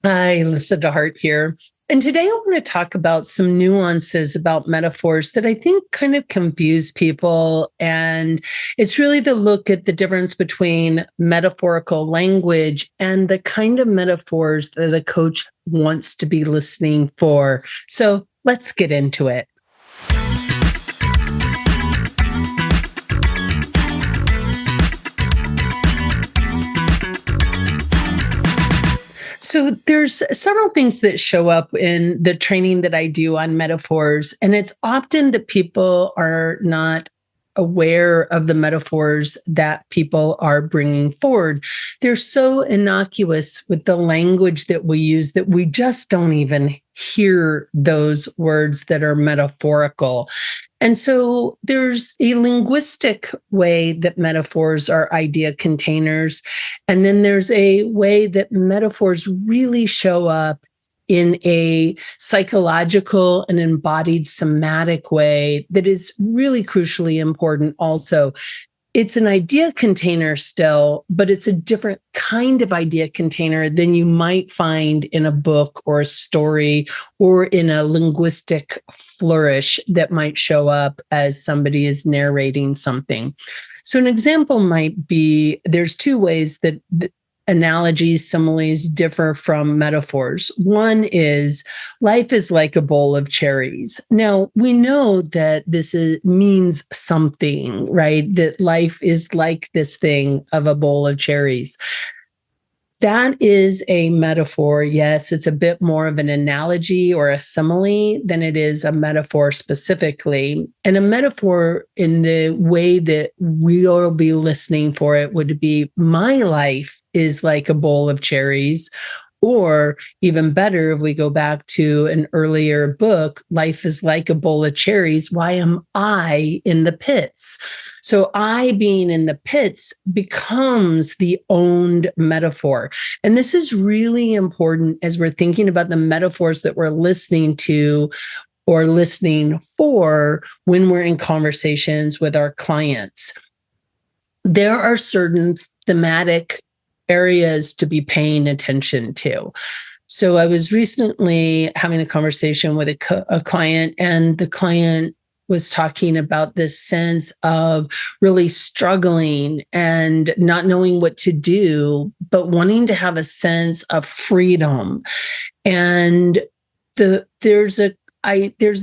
Hi, Lyssa deHart here. And today I want to talk about some nuances about metaphors that I think kind of confuse people. And it's really the look at the difference between metaphorical language and the kind of metaphors that a coach wants to be listening for. So let's get into it. So there's several things that show up in the training that I do on metaphors, and it's often that people are not aware of the metaphors that people are bringing forward. They're so innocuous with the language that we use that we just don't even hear those words that are metaphorical. And so there's a linguistic way that metaphors are idea containers. And then there's a way that metaphors really show up in a psychological and embodied somatic way that is really crucially important also. It's an idea container still, but it's a different kind of idea container than you might find in a book or a story or in a linguistic flourish that might show up as somebody is narrating something. So an example might be there's two ways that analogies, similes differ from metaphors. One is life is like a bowl of cherries. Now, we know that means something, right? That life is like this thing of a bowl of cherries. That is a metaphor. Yes, it's a bit more of an analogy or a simile than it is a metaphor specifically. And a metaphor, in the way that we'll be listening for it, would be my life is like a bowl of cherries. Or even better, if we go back to an earlier book, life is like a bowl of cherries. Why am I in the pits? So I being in the pits becomes the owned metaphor. And this is really important as we're thinking about the metaphors that we're listening to or listening for when we're in conversations with our clients. There are certain thematic areas to be paying attention to. So I was recently having a conversation with a client, and the client was talking about this sense of really struggling and not knowing what to do, but wanting to have a sense of freedom. And there's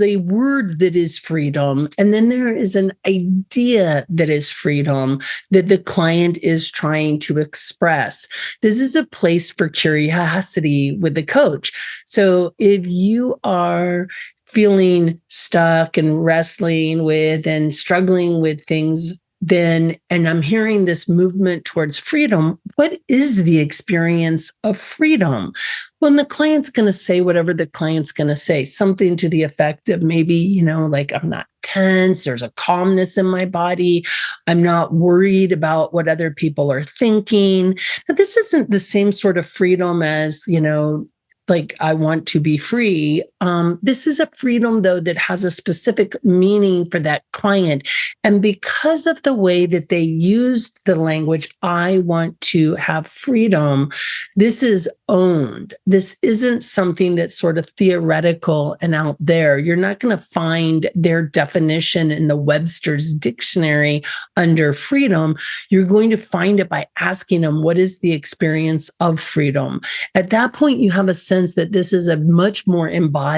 a word that is freedom, and then there is an idea that is freedom that the client is trying to express. This is a place for curiosity with the coach. So if you are feeling stuck and wrestling with and struggling with things, and I'm hearing this movement towards freedom, what is the experience of freedom? Well, the client's going to say whatever the client's going to say, something to the effect of maybe, like I'm not tense, there's a calmness in my body, I'm not worried about what other people are thinking. But this isn't the same sort of freedom as, like I want to be free. This is a freedom, though, that has a specific meaning for that client. And because of the way that they used the language, I want to have freedom, this is owned. This isn't something that's sort of theoretical and out there. You're not going to find their definition in the Webster's dictionary under freedom. You're going to find it by asking them, what is the experience of freedom? At that point, you have a sense that this is a much more embodied,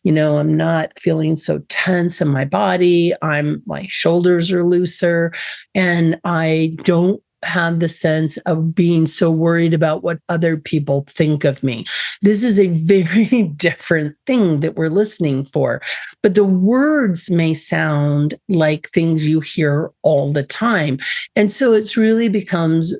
I'm not feeling so tense in my body. My shoulders are looser, and I don't have the sense of being so worried about what other people think of me. This is a very different thing that we're listening for. But the words may sound like things you hear all the time. And so it's really becomes,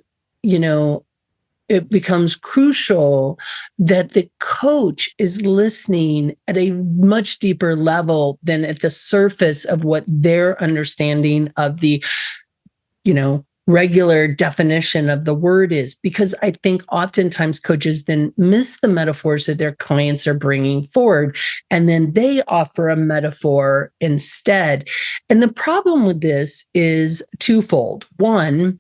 it becomes crucial that the coach is listening at a much deeper level than at the surface of what their understanding of the, regular definition of the word is. Because I think oftentimes coaches then miss the metaphors that their clients are bringing forward, and then they offer a metaphor instead. And the problem with this is twofold. One,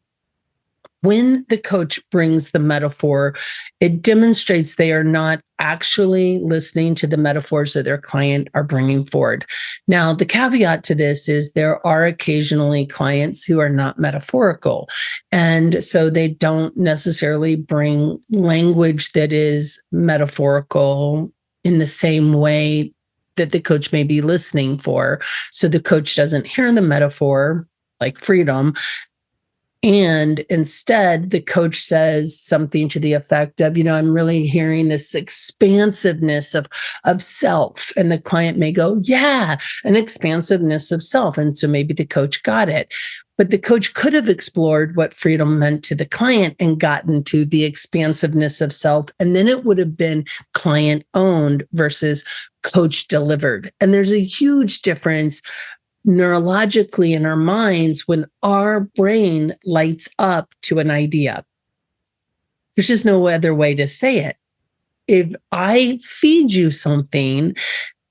when the coach brings the metaphor, it demonstrates they are not actually listening to the metaphors that their client are bringing forward. Now, the caveat to this is there are occasionally clients who are not metaphorical. And so they don't necessarily bring language that is metaphorical in the same way that the coach may be listening for. So the coach doesn't hear the metaphor, like freedom. And instead, the coach says something to the effect of, I'm really hearing this expansiveness of self. And the client may go, yeah, an expansiveness of self. And so maybe the coach got it. But the coach could have explored what freedom meant to the client and gotten to the expansiveness of self. And then it would have been client owned versus coach delivered. And there's a huge difference neurologically in our minds when our brain lights up to an idea. There's just no other way to say it. If I feed you something,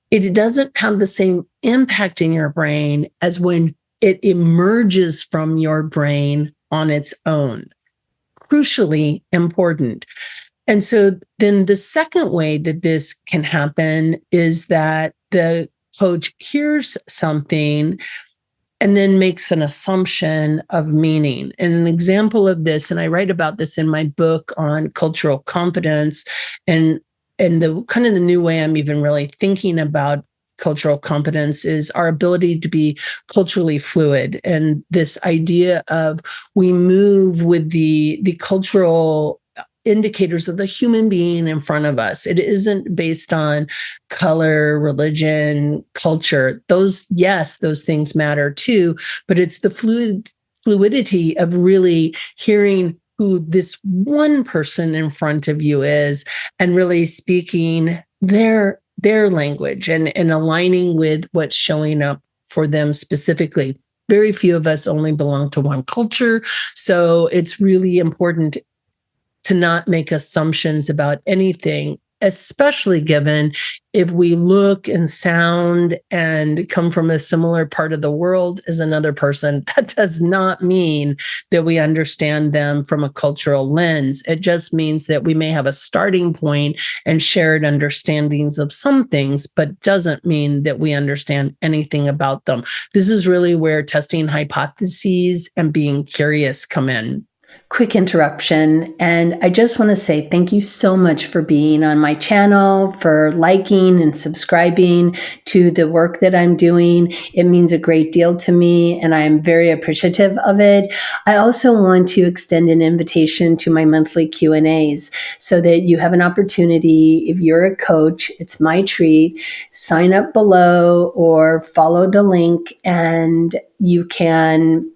it doesn't have the same impact in your brain as when it emerges from your brain on its own. Crucially important. And so then the second way that this can happen is that the coach hears something and then makes an assumption of meaning. And an example of this, and I write about this in my book on cultural competence, and the kind of the new way I'm even really thinking about cultural competence is our ability to be culturally fluid. And this idea of we move with the cultural indicators of the human being in front of us. It isn't based on color, religion, culture. Those things matter too, but it's the fluidity of really hearing who this one person in front of you is and really speaking their language and aligning with what's showing up for them specifically. Very few of us only belong to one culture, so it's really important to not make assumptions about anything, especially given if we look and sound and come from a similar part of the world as another person. That does not mean that we understand them from a cultural lens. It just means that we may have a starting point and shared understandings of some things, but doesn't mean that we understand anything about them. This is really where testing hypotheses and being curious come in. Quick interruption. And I just want to say thank you so much for being on my channel, for liking and subscribing to the work that I'm doing. It means a great deal to me, and I'm very appreciative of it. I also want to extend an invitation to my monthly Q&As so that you have an opportunity. If you're a coach, it's my treat. Sign up below or follow the link, and you can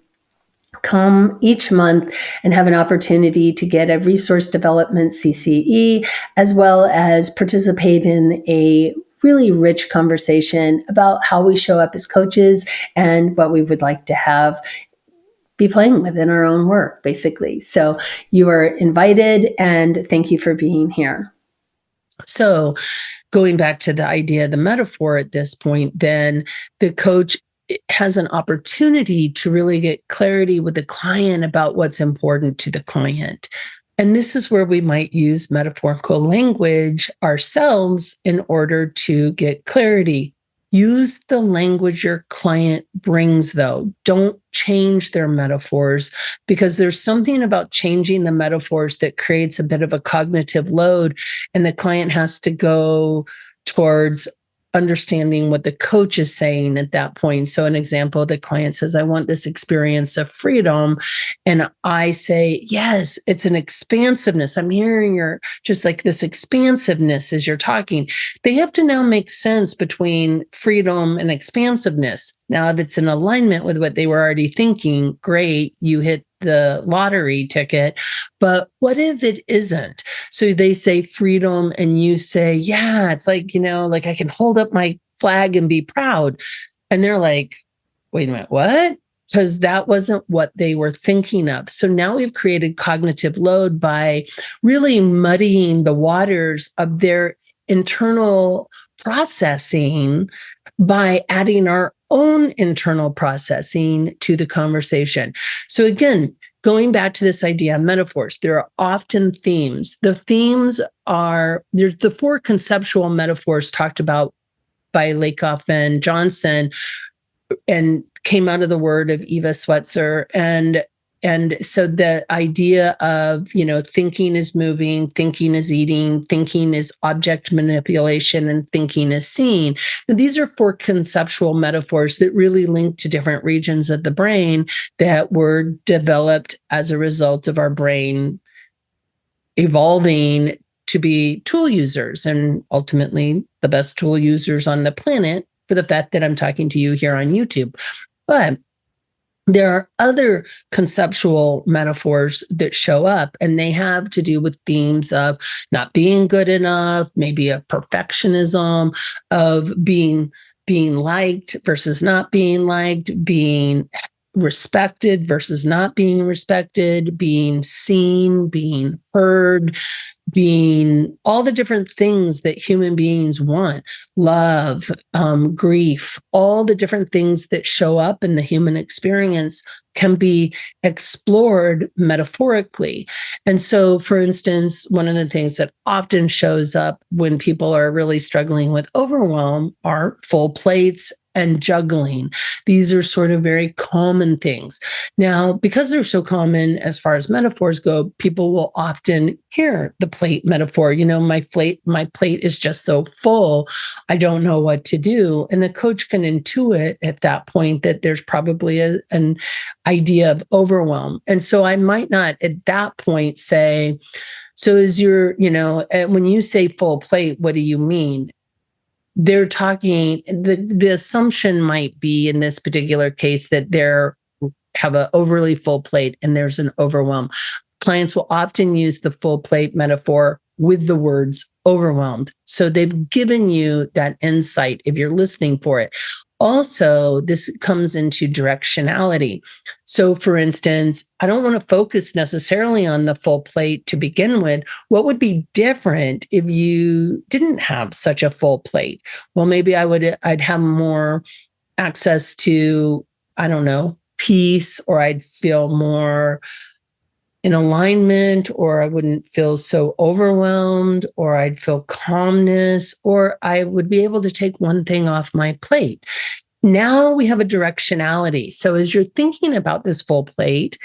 come each month and have an opportunity to get a resource development CCE, as well as participate in a really rich conversation about how we show up as coaches and what we would like to have be playing with in our own work, basically. So you are invited, and thank you for being here. So going back to the idea of the metaphor at this point, then the coach has an opportunity to really get clarity with the client about what's important to the client. And this is where we might use metaphorical language ourselves in order to get clarity. Use the language your client brings, though. Don't change their metaphors, because there's something about changing the metaphors that creates a bit of a cognitive load, and the client has to go towards understanding what the coach is saying at that point. So an example, the client says, I want this experience of freedom. And I say, yes, it's an expansiveness. I'm hearing your, just like this expansiveness as you're talking. They have to now make sense between freedom and expansiveness. Now, if it's in alignment with what they were already thinking, great, you hit the lottery ticket. But what if it isn't? So they say freedom and you say, yeah, it's like, like I can hold up my flag and be proud. And they're like, wait a minute, what? Because that wasn't what they were thinking of. So now we've created cognitive load by really muddying the waters of their internal processing by adding our own internal processing to the conversation. So again, going back to this idea of metaphors, there are often themes. The themes are, there's the 4 conceptual metaphors talked about by Lakoff and Johnson, and came out of the word of Eva Swetzer. And so the idea of, thinking is moving, thinking is eating, thinking is object manipulation, and thinking is seeing. Now, these are 4 conceptual metaphors that really link to different regions of the brain that were developed as a result of our brain evolving to be tool users, and ultimately the best tool users on the planet, for the fact that I'm talking to you here on YouTube. But there are other conceptual metaphors that show up, and they have to do with themes of not being good enough, maybe a perfectionism, of being liked versus not being liked, being respected versus not being respected, being seen, being heard, being all the different things that human beings want, love, grief, all the different things that show up in the human experience can be explored metaphorically. And so, for instance, one of the things that often shows up when people are really struggling with overwhelm are full plates and juggling. These are sort of very common things. Now, because they're so common as far as metaphors go, people will often hear the plate metaphor. My plate is just so full, I don't know what to do. And the coach can intuit at that point that there's probably an idea of overwhelm. And so I might not at that point say, so is your, when you say full plate, what do you mean? They're talking, the assumption might be in this particular case that they're have an overly full plate and there's an overwhelm. Clients will often use the full plate metaphor with the words overwhelmed. So they've given you that insight if you're listening for it. Also, this comes into directionality. So, for instance, I don't want to focus necessarily on the full plate to begin with. What would be different if you didn't have such a full plate? Well, maybe I'd have more access to, I don't know, peace, or I'd feel more in alignment, or I wouldn't feel so overwhelmed, or I'd feel calmness, or I would be able to take one thing off my plate. Now we have a directionality. So as you're thinking about this full plate,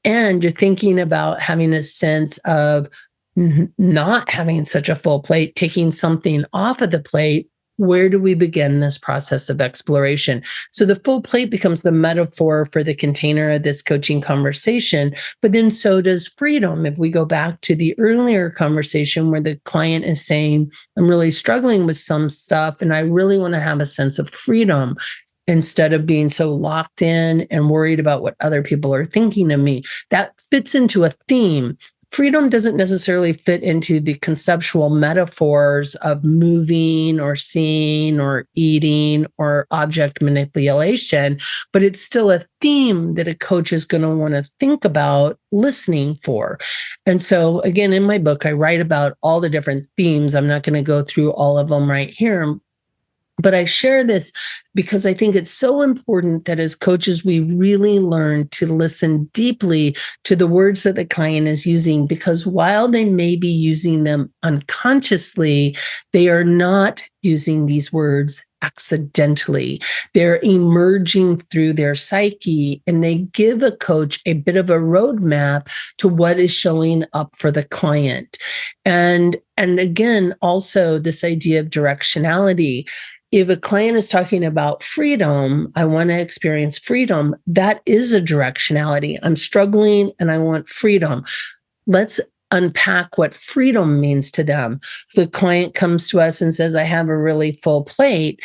and you're thinking about having a sense of not having such a full plate, taking something off of the plate, where do we begin this process of exploration? So the full plate becomes the metaphor for the container of this coaching conversation, but then so does freedom. If we go back to the earlier conversation where the client is saying, I'm really struggling with some stuff and I really want to have a sense of freedom instead of being so locked in and worried about what other people are thinking of me. That fits into a theme. Freedom doesn't necessarily fit into the conceptual metaphors of moving or seeing or eating or object manipulation, but it's still a theme that a coach is going to want to think about listening for. And so, again, in my book, I write about all the different themes. I'm not going to go through all of them right here. But I share this because I think it's so important that as coaches, we really learn to listen deeply to the words that the client is using, because while they may be using them unconsciously, they are not using these words accidentally. They're emerging through their psyche, and they give a coach a bit of a roadmap to what is showing up for the client. And again, also this idea of directionality. If a client is talking about freedom, I want to experience freedom, that is a directionality. I'm struggling and I want freedom. Let's unpack what freedom means to them. If the client comes to us and says, I have a really full plate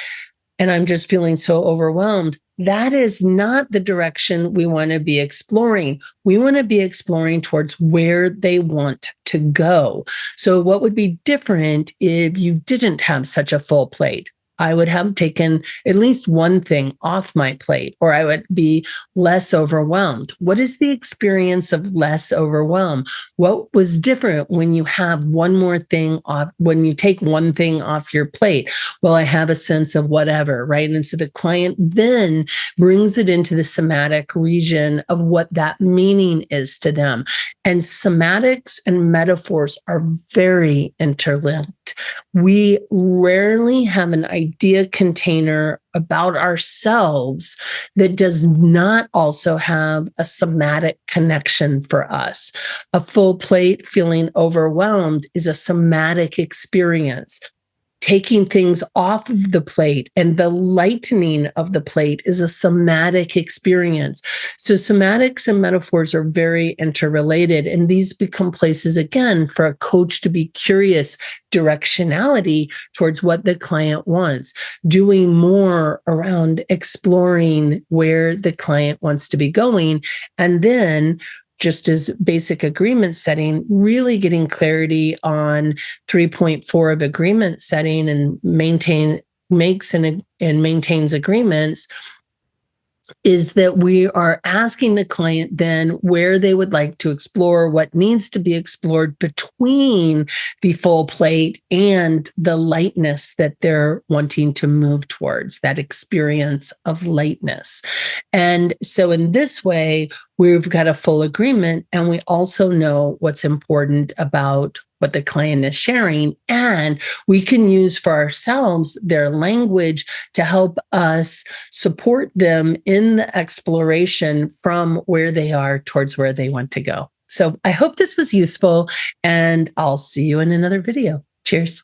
and I'm just feeling so overwhelmed, that is not the direction we want to be exploring. We want to be exploring towards where they want to go. So what would be different if you didn't have such a full plate? I would have taken at least one thing off my plate, or I would be less overwhelmed. What is the experience of less overwhelm? What was different when you have one more thing off, when you take one thing off your plate? Well, I have a sense of whatever, right? And so the client then brings it into the somatic region of what that meaning is to them. And somatics and metaphors are very interlinked. We rarely have an idea container about ourselves that does not also have a somatic connection for us. A full plate feeling overwhelmed is a somatic experience. Taking things off of the plate and the lightening of the plate is a somatic experience. So somatics and metaphors are very interrelated, and these become places, again, for a coach to be curious, directionality towards what the client wants, doing more around exploring where the client wants to be going, and then just as basic agreement setting, really getting clarity on 3.4 of agreement setting and makes and maintains agreements, is that we are asking the client then where they would like to explore, what needs to be explored between the full plate and the lightness that they're wanting to move towards, that experience of lightness. And so in this way, we've got a full agreement, and we also know what's important about what the client is sharing, and we can use for ourselves their language to help us support them in the exploration from where they are towards where they want to go. So I hope this was useful, and I'll see you in another video. Cheers.